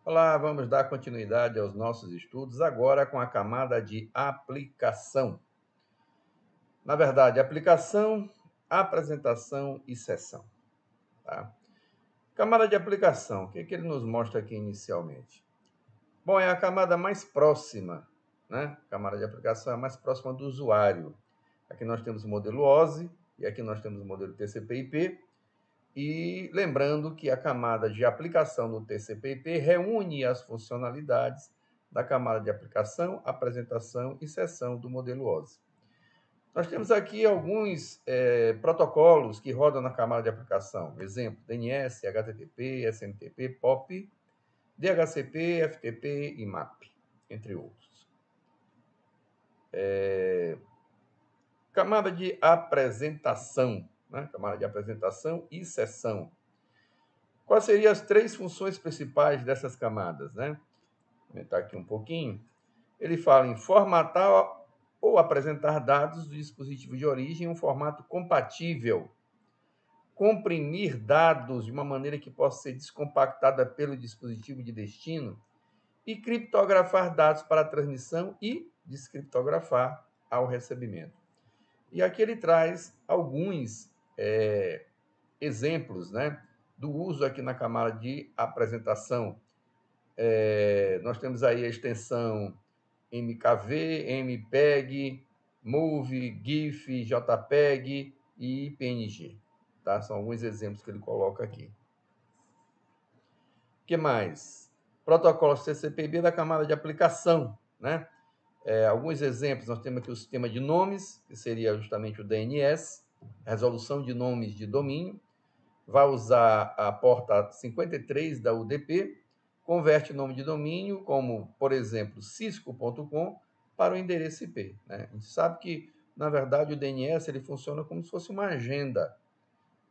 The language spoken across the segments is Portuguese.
Olá, vamos dar continuidade aos nossos estudos agora com a camada de aplicação. Na verdade, aplicação, apresentação e sessão. Tá? Camada de aplicação, o que ele nos mostra aqui inicialmente? Bom, é a camada mais próxima, né? A camada de aplicação é a mais próxima do usuário. Aqui nós temos o modelo OSI e aqui nós temos o modelo TCP/IP. E lembrando que a camada de aplicação do TCP/IP reúne as funcionalidades da camada de aplicação, apresentação e sessão do modelo OSI. Nós temos aqui alguns protocolos que rodam na camada de aplicação. Exemplo, DNS, HTTP, SMTP, POP, DHCP, FTP e MAP, entre outros. Camada de apresentação, né? Camada de apresentação e sessão. Quais seriam as três funções principais dessas camadas, né? Vou aumentar aqui um pouquinho. Ele fala em formatar ou apresentar dados do dispositivo de origem em um formato compatível, comprimir dados de uma maneira que possa ser descompactada pelo dispositivo de destino e criptografar dados para a transmissão e descriptografar ao recebimento. E aqui ele traz alguns exemplos, né, do uso aqui na camada de apresentação. Nós temos aí a extensão MKV, MPEG, MOV, GIF, JPEG e PNG. Tá? São alguns exemplos que ele coloca aqui. O que mais? Protocolos TCP/IP da camada de aplicação, né? Alguns exemplos, nós temos aqui o sistema de nomes, que seria justamente o DNS, resolução de nomes de domínio, vai usar a porta 53 da UDP, converte o nome de domínio, como, por exemplo, cisco.com, para o endereço IP. Né? A gente sabe que, na verdade, o DNS ele funciona como se fosse uma agenda.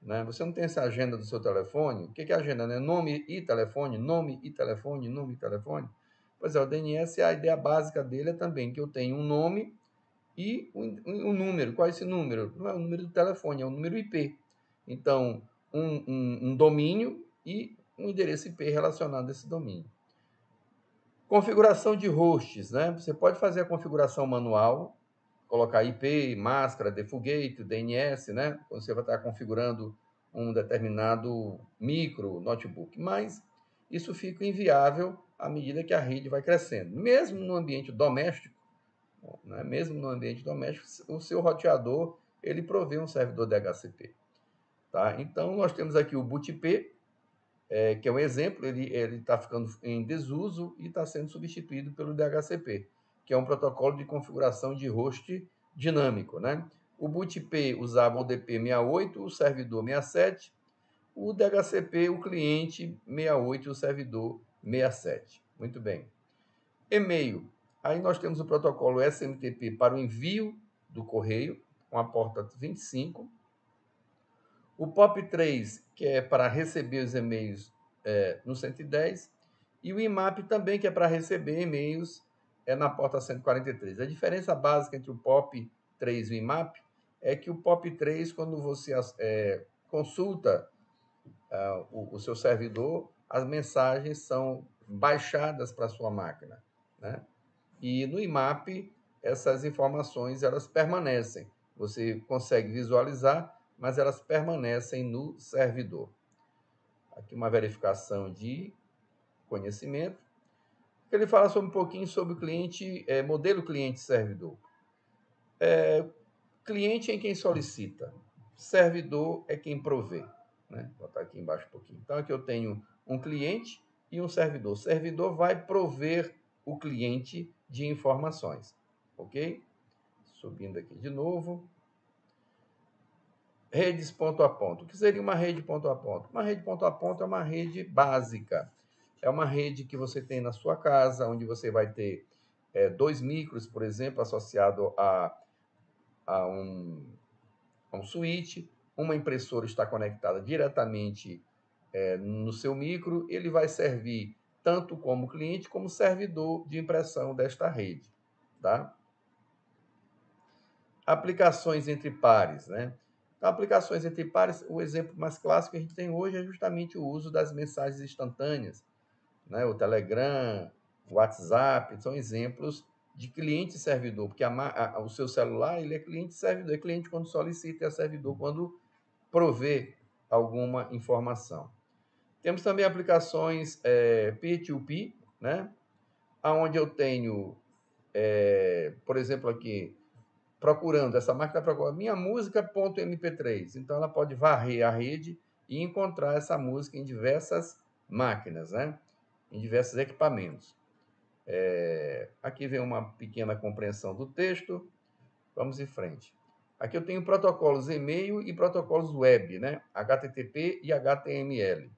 Né? Você não tem essa agenda do seu telefone? O que é agenda? Né? Nome e telefone, nome e telefone, nome e telefone. Pois é, o DNS, a ideia básica dele é também que eu tenho um nome e um número. Qual é esse número? Não é o número do telefone, é o número IP. Então, um domínio e um endereço IP relacionado a esse domínio. Configuração de hosts, né? Você pode fazer a configuração manual, colocar IP, máscara, default, DNS, né? Quando você vai estar configurando um determinado micro notebook, mas isso fica inviável à medida que a rede vai crescendo. Mesmo no ambiente doméstico, né? Mesmo no ambiente doméstico, o seu roteador ele provê um servidor DHCP. Tá? Então, nós temos aqui o BootP, que é um exemplo, ele está ficando em desuso e está sendo substituído pelo DHCP, que é um protocolo de configuração de host dinâmico. Né? O BootP usava o DP68, o servidor 67, o DHCP, o cliente 68 e o servidor 67. Muito bem. E-mail. Aí nós temos o protocolo SMTP para o envio do correio, com a porta 25. O POP3, que é para receber os e-mails no 110. E o IMAP também, que é para receber e-mails na porta 143. A diferença básica entre o POP3 e o IMAP é que o POP3, quando você consulta o seu servidor, as mensagens são baixadas para a sua máquina, né? E no IMAP, essas informações elas permanecem. Você consegue visualizar, mas elas permanecem no servidor. Aqui uma verificação de conhecimento. Ele fala sobre um pouquinho sobre o cliente, modelo cliente-servidor. Cliente é quem solicita, servidor é quem provê. Né? Vou botar aqui embaixo um pouquinho. Então, aqui eu tenho um cliente e um servidor. O servidor vai prover o cliente de informações. Ok? Subindo aqui de novo. Redes ponto a ponto. O que seria uma rede ponto a ponto? Uma rede ponto a ponto é uma rede básica. É uma rede que você tem na sua casa, onde você vai ter 2 micros, por exemplo, associado a um switch. Uma impressora está conectada diretamente no seu micro. Ele vai servir tanto como cliente como servidor de impressão desta rede. Tá? Aplicações entre pares, né? Então, aplicações entre pares, o exemplo mais clássico que a gente tem hoje é justamente o uso das mensagens instantâneas. né? O Telegram, o WhatsApp, são exemplos de cliente e servidor, porque o seu celular ele é cliente e servidor, é cliente quando solicita e é servidor quando provê alguma informação. Temos também aplicações P2P, né? Onde eu tenho, por exemplo, aqui, procurando, essa máquina procura minha música.mp3. Então, ela pode varrer a rede e encontrar essa música em diversas máquinas, né? Em diversos equipamentos. Aqui vem uma pequena compreensão do texto. Vamos em frente. Aqui eu tenho protocolos e-mail e protocolos web, né? HTTP e HTML.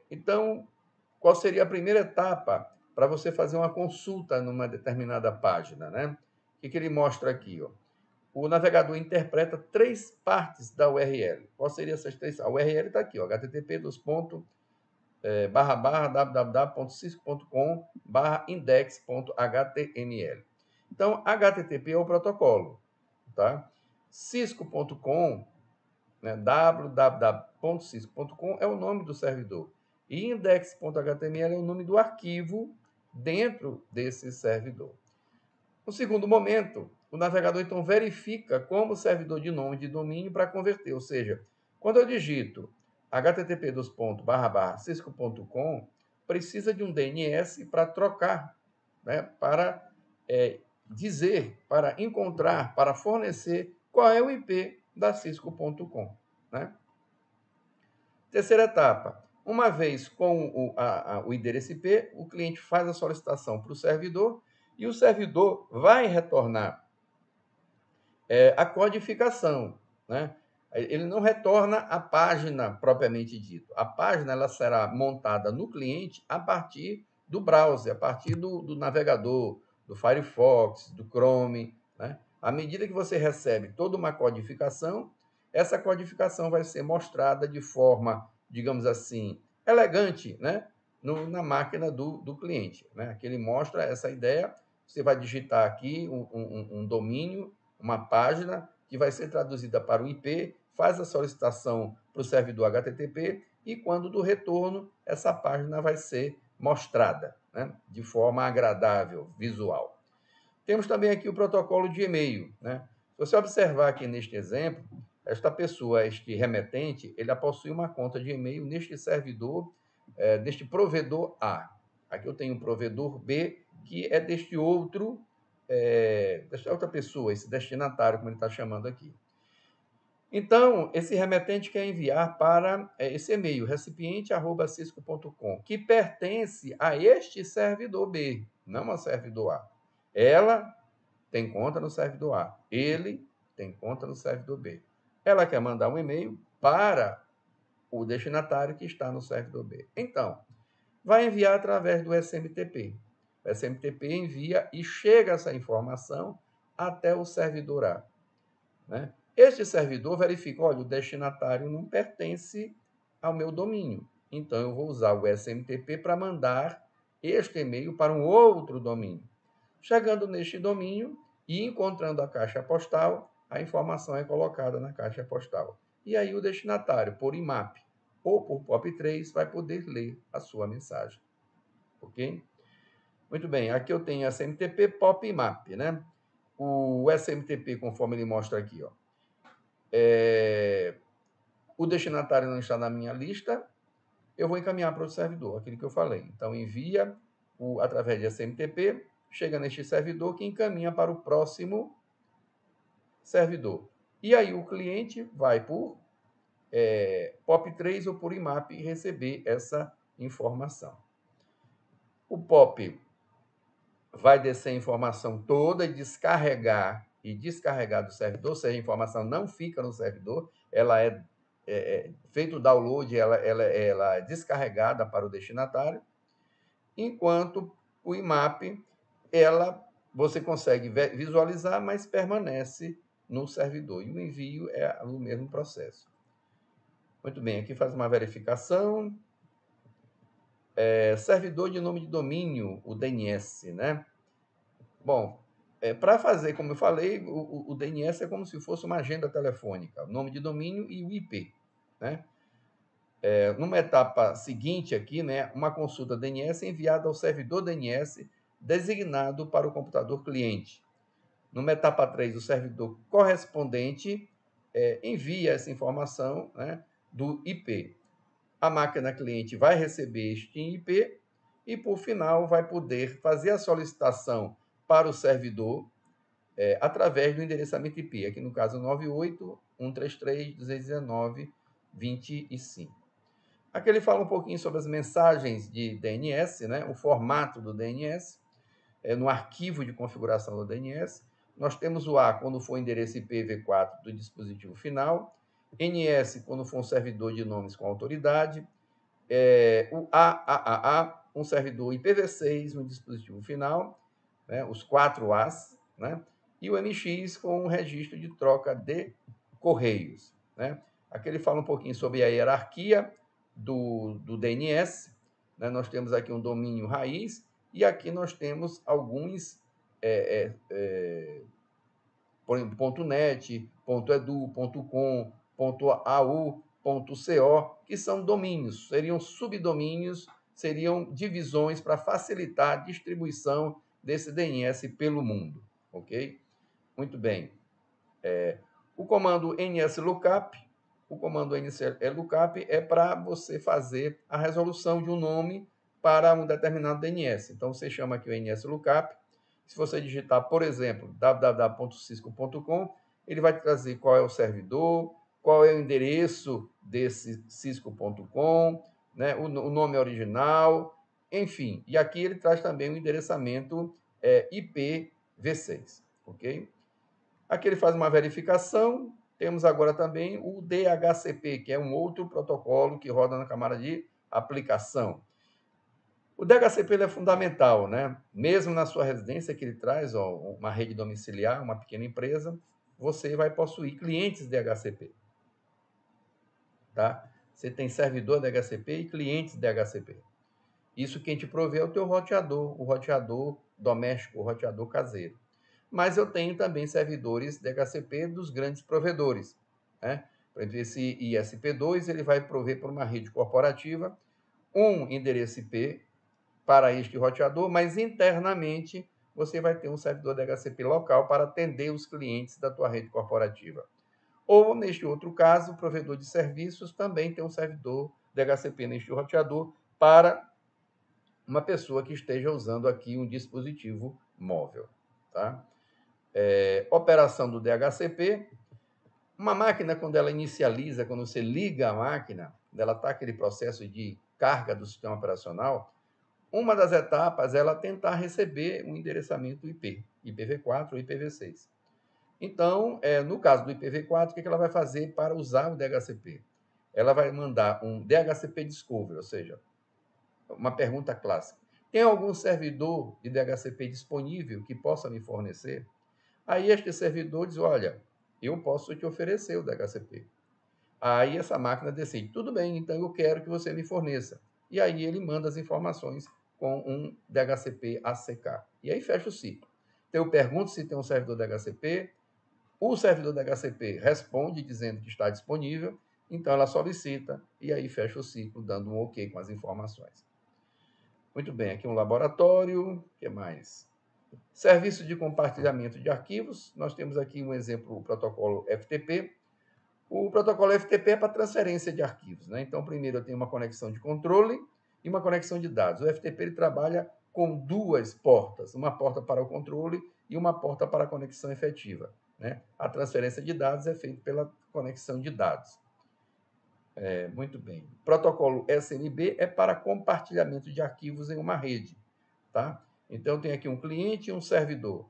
Então, qual seria a primeira etapa para você fazer uma consulta numa determinada página, né? O que ele mostra aqui, ó? O navegador interpreta 3 partes da URL. Qual seriam essas 3? A URL está aqui, ó, http://www.cisco.com/index.html. Então, HTTP é o protocolo, tá? Cisco.com, né, www.cisco.com é o nome do servidor. E index.html é o nome do arquivo dentro desse servidor. No segundo momento, o navegador então verifica como servidor de nome de domínio para converter, ou seja, quando eu digito http://cisco.com, precisa de um DNS para trocar, né, para dizer, para encontrar, para fornecer qual é o IP da cisco.com, né? Terceira etapa. Uma vez com o endereço IP, o cliente faz a solicitação para o servidor e o servidor vai retornar a codificação, né? Ele não retorna a página propriamente dito. A página ela será montada no cliente a partir do browser, a partir do navegador, do Firefox, do Chrome, né? À medida que você recebe toda uma codificação, essa codificação vai ser mostrada de forma, digamos assim, elegante, né? Na máquina do cliente, né? Aqui ele mostra essa ideia. Você vai digitar aqui um domínio, uma página que vai ser traduzida para o IP, faz a solicitação para o servidor HTTP e, quando do retorno, essa página vai ser mostrada, né, de forma agradável, visual. Temos também aqui o protocolo de e-mail, né? Se você observar aqui neste exemplo, esta pessoa, este remetente, ele possui uma conta de e-mail neste servidor, deste provedor A. Aqui eu tenho um provedor B, que é desta outra pessoa, esse destinatário, como ele está chamando aqui. Então, esse remetente quer enviar para esse e-mail, recipiente@cisco.com, que pertence a este servidor B, não ao servidor A. Ela tem conta no servidor A, ele tem conta no servidor B. Ela quer mandar um e-mail para o destinatário que está no servidor B. Então, vai enviar através do SMTP. O SMTP envia e chega essa informação até o servidor A, né? Este servidor verifica, olha, o destinatário não pertence ao meu domínio. Então, eu vou usar o SMTP para mandar este e-mail para um outro domínio. Chegando neste domínio e encontrando a caixa postal, a informação é colocada na caixa postal. E aí o destinatário, por IMAP ou por POP3, vai poder ler a sua mensagem. Ok? Muito bem, aqui eu tenho SMTP, POP e IMAP, né? O SMTP, conforme ele mostra aqui, ó, o destinatário não está na minha lista, eu vou encaminhar para o servidor, aquilo que eu falei. Então, envia através de SMTP, chega neste servidor que encaminha para o próximo servidor. E aí o cliente vai por POP3 ou por IMAP receber essa informação. O POP vai descer a informação toda e descarregar do servidor, ou seja, a informação não fica no servidor, ela feito o download, ela é descarregada para o destinatário, enquanto o IMAP, você consegue visualizar, mas permanece no servidor, e o envio é o mesmo processo. Muito bem, aqui faz uma verificação. Servidor de nome de domínio, o DNS, né? Bom, para fazer, como eu falei, o DNS é como se fosse uma agenda telefônica, o nome de domínio e o IP, né? Numa etapa seguinte aqui, né, uma consulta DNS é enviada ao servidor DNS designado para o computador cliente. Numa etapa 3, o servidor correspondente envia essa informação, né, do IP. A máquina cliente vai receber este IP e, por final, vai poder fazer a solicitação para o servidor através do endereçamento IP, aqui no caso 98.133.219.25. Aqui ele fala um pouquinho sobre as mensagens de DNS, né? O formato do DNS, no arquivo de configuração do DNS. Nós temos o A quando for o endereço IPv4 do dispositivo final, NS quando for um servidor de nomes com autoridade, o AAA, um servidor IPv6 no dispositivo final, né? Os 4 As, né? E o MX com um registro de troca de correios, né? Aqui ele fala um pouquinho sobre a hierarquia do DNS, né? Nós temos aqui um domínio raiz e aqui nós temos alguns, por exemplo, .net, .edu, .com, .au, .co, que são domínios, seriam subdomínios, seriam divisões para facilitar a distribuição desse DNS pelo mundo, ok? Muito bem. O comando nslookup, o comando nslookup é para você fazer a resolução de um nome para um determinado DNS. Então, você chama aqui o nslookup. Se você digitar, por exemplo, www.cisco.com, ele vai trazer qual é o servidor, qual é o endereço desse cisco.com, né, o nome original, enfim. E aqui ele traz também o endereçamento IPv6, ok? Aqui ele faz uma verificação. Temos agora também o DHCP, que é um outro protocolo que roda na camada de aplicação. O DHCP ele é fundamental, né? Mesmo na sua residência, que ele traz uma rede domiciliar, uma pequena empresa, você vai possuir clientes DHCP. Tá? Você tem servidor DHCP e clientes DHCP. Isso quem te provê é o teu roteador, o roteador doméstico, o roteador caseiro. Mas eu tenho também servidores DHCP dos grandes provedores, né? Por exemplo, esse ISP2 ele vai prover para uma rede corporativa um endereço IP para este roteador, mas internamente você vai ter um servidor DHCP local para atender os clientes da tua rede corporativa. Ou, neste outro caso, o provedor de serviços também tem um servidor DHCP neste roteador para uma pessoa que esteja usando aqui um dispositivo móvel, tá? Operação do DHCP. Uma máquina, quando ela inicializa, quando você liga a máquina, quando ela está aquele processo de carga do sistema operacional, uma das etapas é ela tentar receber um endereçamento IP, IPv4 ou IPv6. Então, no caso do IPv4, o que ela vai fazer para usar o DHCP? Ela vai mandar um DHCP Discovery, ou seja, uma pergunta clássica. Tem algum servidor de DHCP disponível que possa me fornecer? Aí este servidor diz, olha, eu posso te oferecer o DHCP. Aí essa máquina decide, tudo bem, então eu quero que você me forneça. E aí ele manda as informações com um DHCP ACK. E aí fecha o ciclo. Então eu pergunto se tem um servidor DHCP, o servidor DHCP responde dizendo que está disponível, então ela solicita e aí fecha o ciclo, dando um ok com as informações. Muito bem, aqui um laboratório, o que mais? Serviço de compartilhamento de arquivos, nós temos aqui um exemplo, o protocolo FTP. O protocolo FTP é para transferência de arquivos, né? Então, primeiro eu tenho uma conexão de controle e uma conexão de dados. O FTP ele trabalha com duas portas, uma porta para o controle e uma porta para a conexão efetiva, né? A transferência de dados é feita pela conexão de dados. Muito bem. Protocolo SMB é para compartilhamento de arquivos em uma rede, tá? Então, eu tenho aqui um cliente e um servidor.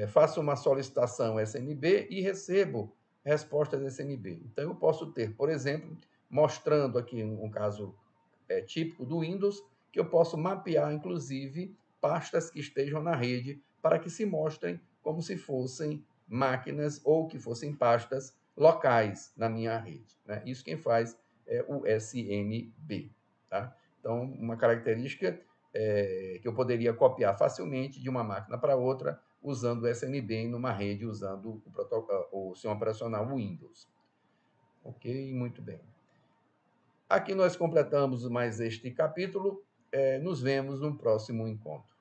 Faço uma solicitação SMB e recebo respostas SMB. Então, eu posso ter, por exemplo, mostrando aqui um caso típico do Windows, que eu posso mapear, inclusive, pastas que estejam na rede para que se mostrem como se fossem máquinas ou que fossem pastas locais na minha rede, né? Isso quem faz é o SMB, tá? Então, uma característica que eu poderia copiar facilmente de uma máquina para outra usando o SMB numa rede usando o sistema operacional Windows. Ok, muito bem. Aqui nós completamos mais este capítulo. Nos vemos no próximo encontro.